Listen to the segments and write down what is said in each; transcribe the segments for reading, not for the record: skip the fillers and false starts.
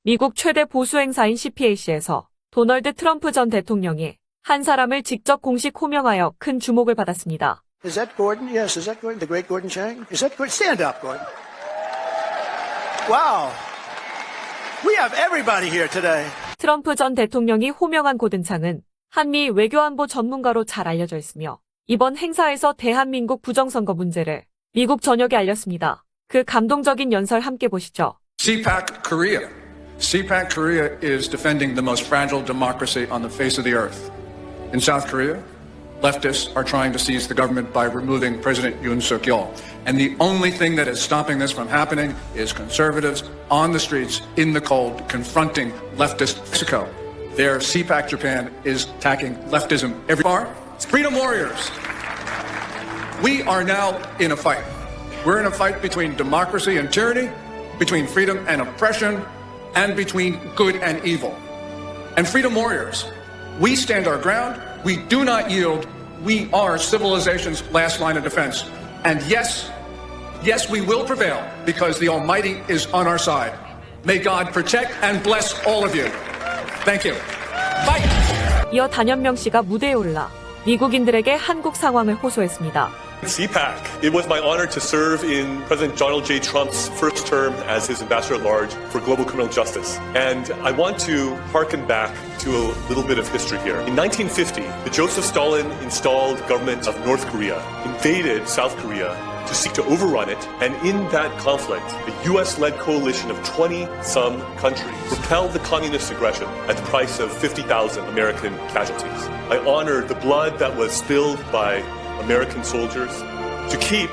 미국 최대 보수 행사인 CPAC에서 도널드 트럼프 전 대통령이 한 사람을 직접 공식 호명하여 큰 주목을 받았습니다. Is that Gordon? Yes, is that Gordon? The great Gordon Chang? Is that Gordon? Stand up, Gordon. Wow. We have everybody here today. 트럼프 전 대통령이 호명한 고든창은 한미 외교안보 전문가로 잘 알려져 있으며 이번 행사에서 대한민국 부정선거 문제를 미국 전역에 알렸습니다. 그 감동적인 연설 함께 보시죠. Cpac Korea. Cpac Korea is defending the most fragile democracy on the face of the earth. In South Korea, leftists are trying to seize the government by removing President Yoon Suk-yeol. And the only thing that is stopping this from happening is conservatives on the streets in the cold confronting leftist Mexico. Their Cpac Japan is attacking leftism everywhere. Freedom warriors. We are now in a fight. We're in a fight between democracy and tyranny, between freedom and oppression, and between good and evil. And freedom warriors, we stand our ground. We do not yield. We are civilization's last line of defense. And yes, we will prevail because the Almighty is on our side. May God protect and bless all of you. Thank you. Fight! 이어 단연명 씨가 무대에 올라 미국인들에게 한국 상황을 호소했습니다. Cpac. It was my honor to serve in President Donald J. Trump's first term as his ambassador at large for global criminal justice. And I want to harken back to a little bit of history here. In 1950, the Joseph Stalin installed government of North Korea invaded South Korea to seek to overrun it, and in that conflict, the US-led coalition of 20-some countries repelled the communist aggression at the price of 50,000 American casualties. I honor the blood that was spilled by American soldiers to keep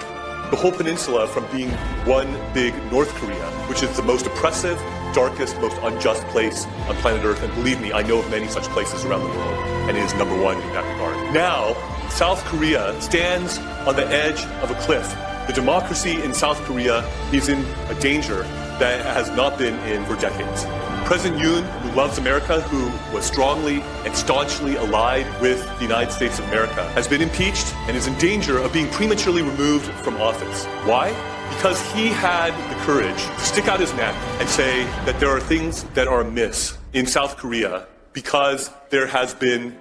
the whole peninsula from being one big North Korea, which is the most oppressive, darkest, most unjust place on planet Earth. And believe me, I know of many such places around the world, and it is number one in that regard. Now, South Korea stands on the edge of a cliff. The democracy in South Korea is in a danger that it has not been in for decades. President Yoon, who loves America, who was strongly and staunchly allied with the United States of America, has been impeached and is in danger of being prematurely removed from office. Why? Because he had the courage to stick out his neck and say that there are things that are amiss in South Korea because there have been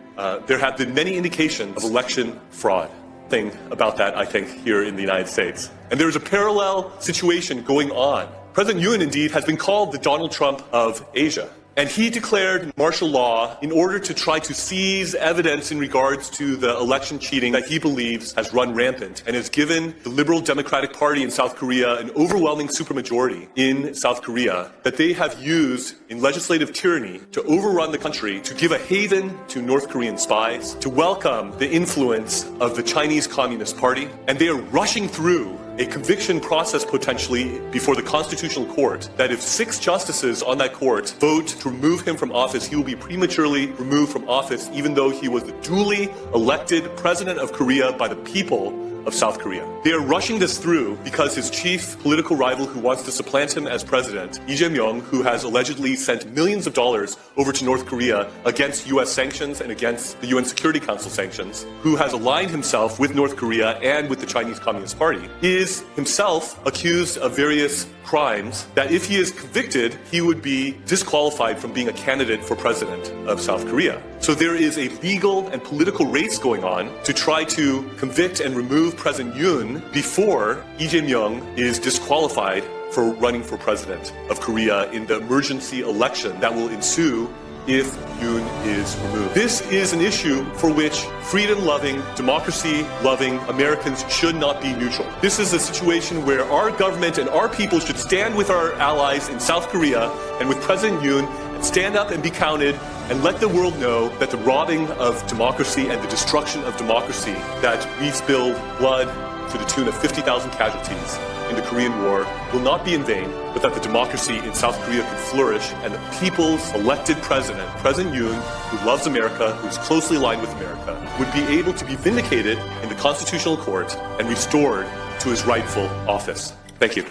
many indications of election fraud. Thing about that, I think, here in the United States. And there is a parallel situation going on. President Yoon, indeed, has been called the Donald Trump of Asia. And he declared martial law in order to try to seize evidence in regards to the election cheating that he believes has run rampant and has given the Liberal Democratic Party in South Korea an overwhelming supermajority in South Korea that they have used in legislative tyranny to overrun the country, to give a haven to North Korean spies, to welcome the influence of the Chinese Communist Party. And they are rushing through a conviction process potentially before the Constitutional Court that if 6 justices on that court vote to remove him from office, he will be prematurely removed from office even though he was the duly elected president of Korea by the people of South Korea. They are rushing this through because his chief political rival who wants to supplant him as president, Lee Jae-myung, who has allegedly sent millions of dollars over to North Korea against U.S. sanctions and against the UN Security Council sanctions, who has aligned himself with North Korea and with the Chinese Communist Party, is himself accused of various crimes that if he is convicted, he would be disqualified from being a candidate for president of South Korea. So there is a legal and political race going on to try to convict and remove President Yoon before Lee Jae-myung is disqualified for running for president of Korea in the emergency election that will ensue if Yoon is removed. This is an issue for which freedom-loving, democracy-loving Americans should not be neutral. This is a situation where our government and our people should stand with our allies in South Korea and with President Yoon and stand up and be counted and let the world know that the robbing of democracy and the destruction of democracy, that we spilled blood to the tune of 50,000 casualties in the Korean War, will not be in vain, but that the democracy in South Korea can flourish and the people's elected president, President Yoon, who loves America, who is closely aligned with America, would be able to be vindicated in the Constitutional Court and restored to his rightful office. Thank you.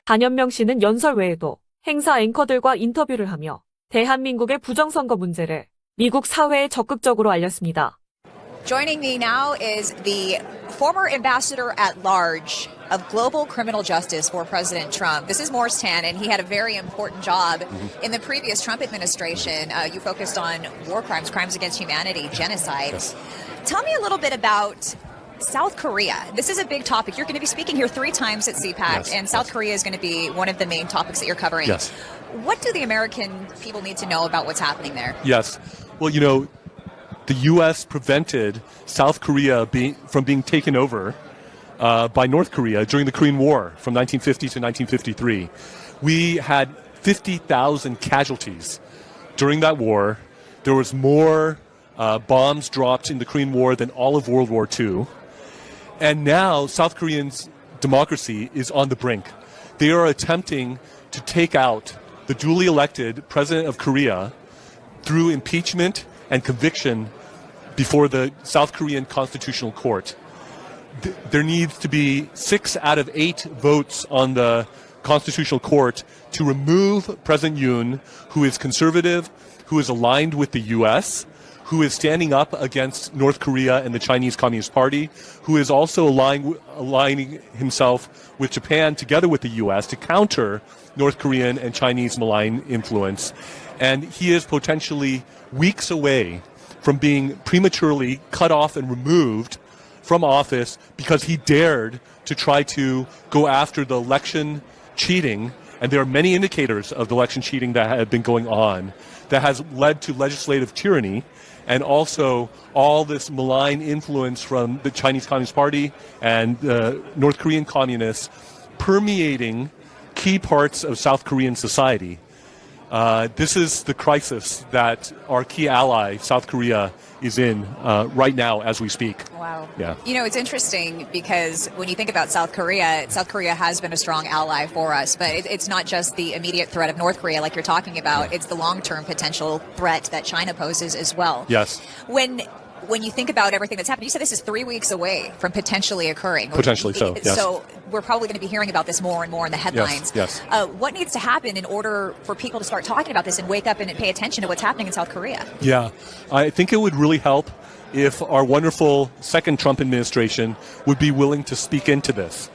단연명 씨는 연설 외에도 행사 앵커들과 인터뷰를 하며 대한민국의 부정선거 문제를 미국 사회에 적극적으로 알렸습니다. Joining me now is the former ambassador at large of global criminal justice for President Trump. This is Morris Tan, and he had a very important job in the previous Trump administration. You focused on war crimes, crimes against humanity, genocide. Yes. Tell me a little bit about South Korea. This is a big topic. You're going to be speaking here 3 times at Cpac, Yes, and South yes. Korea is going to be one of the main topics that you're covering. Yes. What do the American people need to know about what's happening there? Yes. Well, you know, the U.S. prevented South Korea from being taken over by North Korea during the Korean War from 1950 to 1953. We had 50,000 casualties during that war. There was more bombs dropped in the Korean War than all of World War II. And now South Korean's democracy is on the brink. They are attempting to take out the duly elected president of Korea through impeachment and conviction before the South Korean Constitutional Court. There needs to be 6 out of 8 votes on the Constitutional Court to remove President Yoon, who is conservative, who is aligned with the U.S., who is standing up against North Korea and the Chinese Communist Party, who is also aligning himself with Japan together with the U.S. to counter North Korean and Chinese malign influence. And he is potentially weeks away from being prematurely cut off and removed from office because he dared to try to go after the election cheating. And there are many indicators of the election cheating that have been going on that has led to legislative tyranny and also all this malign influence from the Chinese Communist Party and North Korean communists permeating key parts of South Korean society. This is the crisis that our key ally, South Korea, is in right now as we speak. Wow. Yeah. You know, it's interesting because when you think about South Korea has been a strong ally for us, but it's not just the immediate threat of North Korea like you're talking about. It's the long-term potential threat that China poses as well. Yes. When you think about everything that's happened, you said this is 3 weeks away from potentially occurring. Potentially so, yes. So we're probably going to be hearing about this more and more in the headlines. Yes. What needs to happen in order for people to start talking about this and wake up and pay attention to what's happening in South Korea? Yeah. I think it would really help if our wonderful second Trump administration would be willing to speak into this.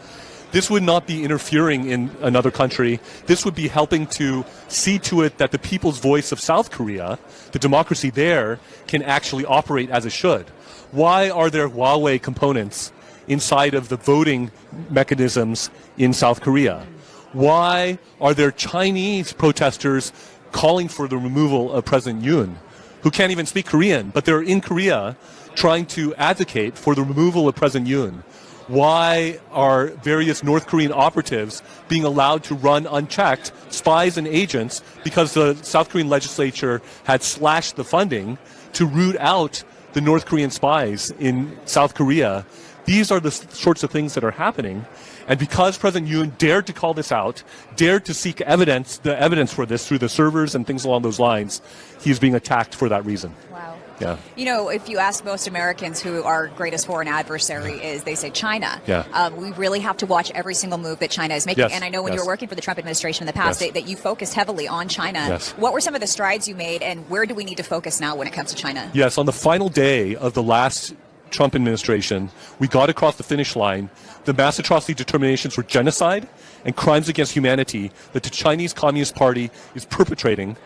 This would not be interfering in another country. This would be helping to see to it that the people's voice of South Korea, the democracy there, can actually operate as it should. Why are there Huawei components inside of the voting mechanisms in South Korea? Why are there Chinese protesters calling for the removal of President Yoon, who can't even speak Korean, but they're in Korea trying to advocate for the removal of President Yoon? Why are various North Korean operatives being allowed to run unchecked, spies and agents, because the South Korean legislature had slashed the funding to root out the North Korean spies in South Korea? These are the sorts of things that are happening. And because President Yoon dared to call this out, dared to seek evidence, the evidence for this through the servers and things along those lines, he's being attacked for that reason. Wow. Yeah. You know, if you ask most Americans who our greatest foreign adversary is, they say China. Yeah. We really have to watch every single move that China is making. Yes, And I know when you yes. were working for the Trump administration in the past Yes. that you focused heavily on China. Yes. What were some of the strides you made, and where do we need to focus now when it comes to China? Yes, on the final day of the last Trump administration, we got across the finish line the mass atrocity determinations for genocide and crimes against humanity that the Chinese Communist Party is perpetrating.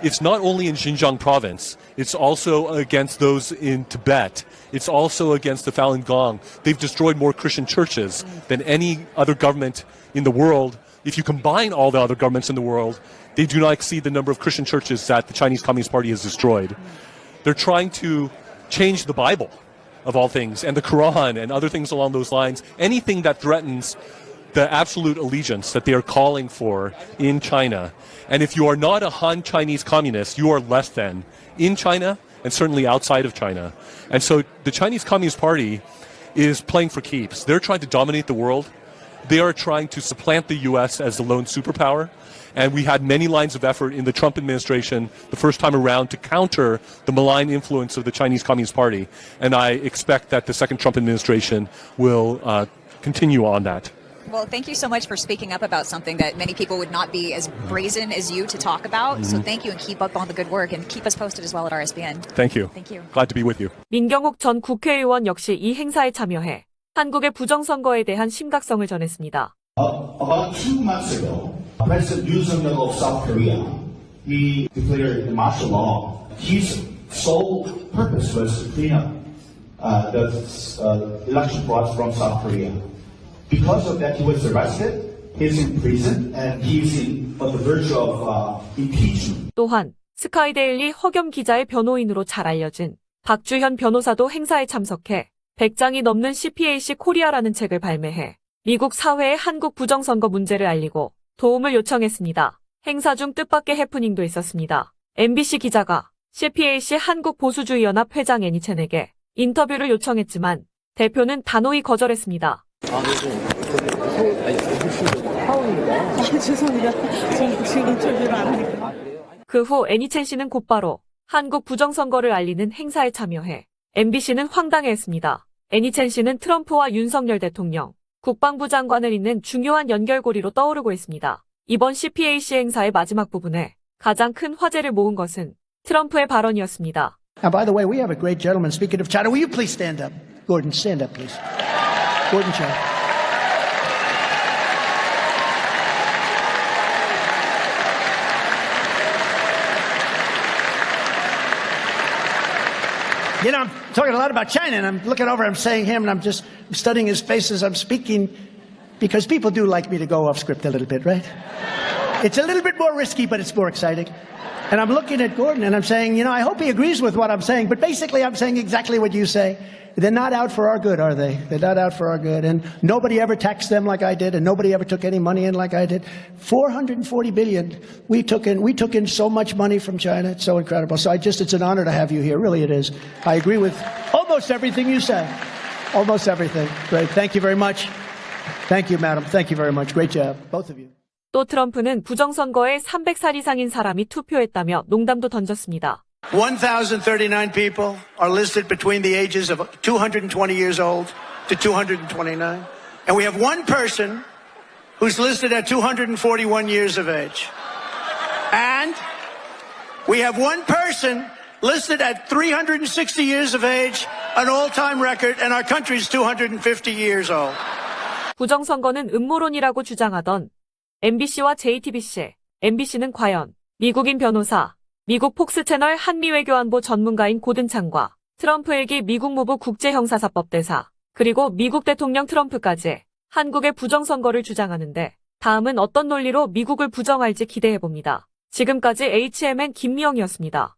It's not only in Xinjiang province, it's also against those in Tibet. It's also against the Falun Gong. They've destroyed more Christian churches than any other government in the world. If you combine all the other governments in the world, they do not exceed the number of Christian churches that the Chinese Communist Party has destroyed. They're trying to change the Bible, of all things, and the Quran and other things along those lines. Anything that threatens the absolute allegiance that they are calling for in China. And if you are not a Han Chinese communist, you are less than in China and certainly outside of China. And so the Chinese Communist Party is playing for keeps. They're trying to dominate the world. They are trying to supplant the U.S. as the lone superpower. And we had many lines of effort in the Trump administration the first time around to counter the malign influence of the Chinese Communist Party. And I expect that the second Trump administration will continue on that. Well, thank you so much for speaking up about something that many people would not be as brazen as you to talk about. So thank you and keep up on the good work and keep us posted as well at RSBN. Thank you. Thank you. Glad to be with you. 민경욱 전 국회의원 역시 이 행사에 참여해 한국의 부정선거에 대한 심각성을 전했습니다. About 2 months ago, President Yoon Suk-yeol of South Korea, he declared martial law. His sole purpose was to clean up the election fraud from South Korea. Because of that, he was arrested, he's in prison, and he's on the verge of impeachment. 또한 스카이데일리 허겸 기자의 변호인으로 잘 알려진 박주현 변호사도 행사에 참석해 100장이 넘는 CPAC 코리아라는 책을 발매해 미국 사회에 한국 부정선거 문제를 알리고 도움을 요청했습니다. 행사 중 뜻밖의 해프닝도 있었습니다. MBC 기자가 CPAC 한국보수주의연합 회장 애니첸에게 인터뷰를 요청했지만 대표는 단호히 거절했습니다. 죄송합니다. 지금 저기로 안 하니까. 그 후 애니첸 씨는 곧바로 한국 부정선거를 알리는 행사에 참여해 MBC는 황당해했습니다. 애니첸 씨는 트럼프와 윤석열 대통령, 국방부 장관을 잇는 중요한 연결고리로 떠오르고 있습니다. 이번 CPAC 행사의 마지막 부분에 가장 큰 화제를 모은 것은 트럼프의 발언이었습니다. Now, by the way, we have a great gentleman. Speaking of China, will you please stand up? Gordon, stand up, please. Gordon China. You know, I'm talking a lot about China, and I'm looking over, I'm saying him, and I'm just studying his face as I'm speaking, because people do like me to go off script a little bit, right? It's a little bit more risky, but it's more exciting. And I'm looking at Gordon, and I'm saying, you know, I hope he agrees with what I'm saying, but basically I'm saying exactly what you say. They're not out for our good, are they? They're not out for our good. And nobody ever taxed them like I did, and nobody ever took any money in like I did. 440 billion we took in so much money from China. It's so incredible. So it's an honor to have you here. Really, it is. I agree with almost everything you said. Almost everything. Great. Thank you very much. Thank you, madam. Thank you very much. Great job, both of you. 또 트럼프는 부정선거에 300살 이상인 사람이 투표했다며 농담도 던졌습니다. 1,039 people are listed between the ages of 220 years old to 229. And we have one person who's listed at 241 years of age. And we have one person listed at 360 years of age, an all-time record, and our country's 250 years old. 부정선거는 음모론이라고 주장하던 MBC와 JTBC, MBC는 과연 미국인 변호사, 미국 폭스 채널 한미외교안보 전문가인 고든창과 트럼프 일기 미국 무부 국제형사사법 대사, 그리고 미국 대통령 트럼프까지 한국의 부정선거를 주장하는데 다음은 어떤 논리로 미국을 부정할지 기대해봅니다. 지금까지 HMN 김미영이었습니다.